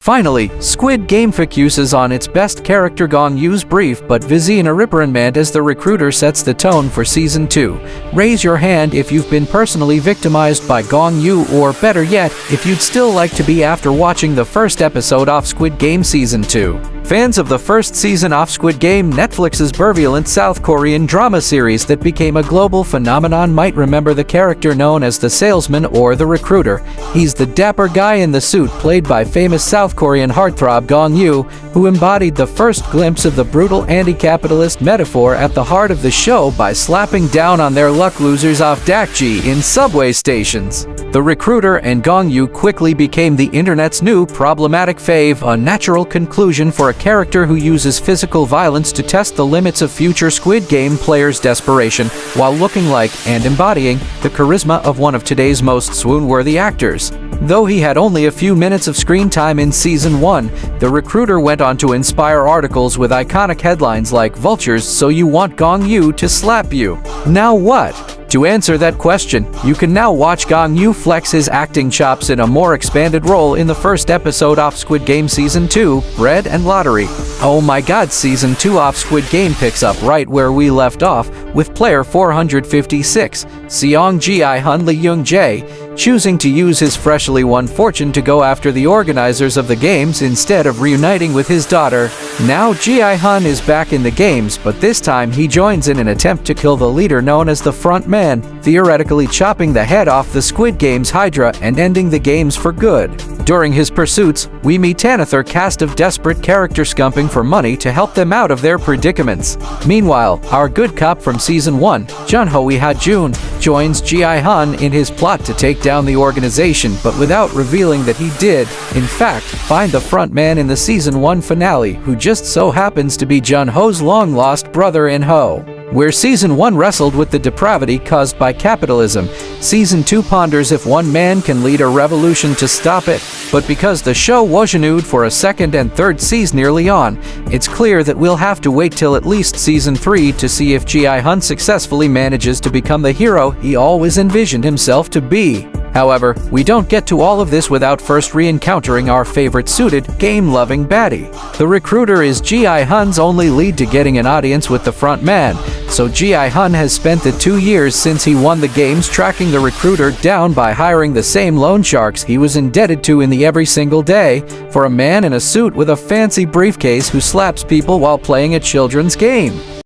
Finally, Squid Game focuses on its best character Gong Yu's brief but vizine reprimand as the recruiter sets the tone for Season 2. Raise your hand if you've been personally victimized by Gong Yu, or better yet, if you'd still like to be after watching the first episode of Squid Game Season 2. Fans of the first season of Squid Game, Netflix's virulent South Korean drama series that became a global phenomenon, might remember the character known as the salesman or the recruiter. He's the dapper guy in the suit played by famous South Korean heartthrob Gong Yu, who embodied the first glimpse of the brutal anti-capitalist metaphor at the heart of the show by slapping down on their luck losers off dakji in subway stations. The recruiter and Gong Yu quickly became the internet's new problematic fave, a natural conclusion for a character who uses physical violence to test the limits of future Squid Game players' desperation, while looking like and embodying the charisma of one of today's most swoon-worthy actors. Though he had only a few minutes of screen time in Season 1, the recruiter went on to inspire articles with iconic headlines like "Vultures, so you want Gong Yu to slap you. Now what?" To answer that question, you can now watch Gong Yu flex his acting chops in a more expanded role in the first episode of Squid Game Season 2, Bread and Lottery. Oh my god, Season 2 of Squid Game picks up right where we left off, with player 456, Seong Ji-hun Lee Young-jae, choosing to use his freshly won fortune to go after the organizers of the games instead of reuniting with his daughter. Now Ji-hun is back in the games, but this time he joins in an attempt to kill the leader known as the Front Man, theoretically chopping the head off the Squid Game's Hydra and ending the games for good. During his pursuits, we meet another cast of desperate character scumping for money to help them out of their predicaments. Meanwhile, our good cop from Season 1, Junho Ha-jun, joins Ji-hun in his plot to take down the organization, but without revealing that he did, in fact, find the front man in the Season 1 finale, who just so happens to be Junho's long-lost brother In-ho. Where Season 1 wrestled with the depravity caused by capitalism, Season 2 ponders if one man can lead a revolution to stop it. But because the show was renewed for a second and third season early on, it's clear that we'll have to wait till at least Season 3 to see if Ji-hun successfully manages to become the hero he always envisioned himself to be. However, we don't get to all of this without first re-encountering our favorite suited, game-loving baddie. The recruiter is Ji-hun's only lead to getting an audience with the front man, so Ji-hun has spent the 2 years since he won the games tracking the recruiter down by hiring the same loan sharks he was indebted to in the every single day, for a man in a suit with a fancy briefcase who slaps people while playing a children's game.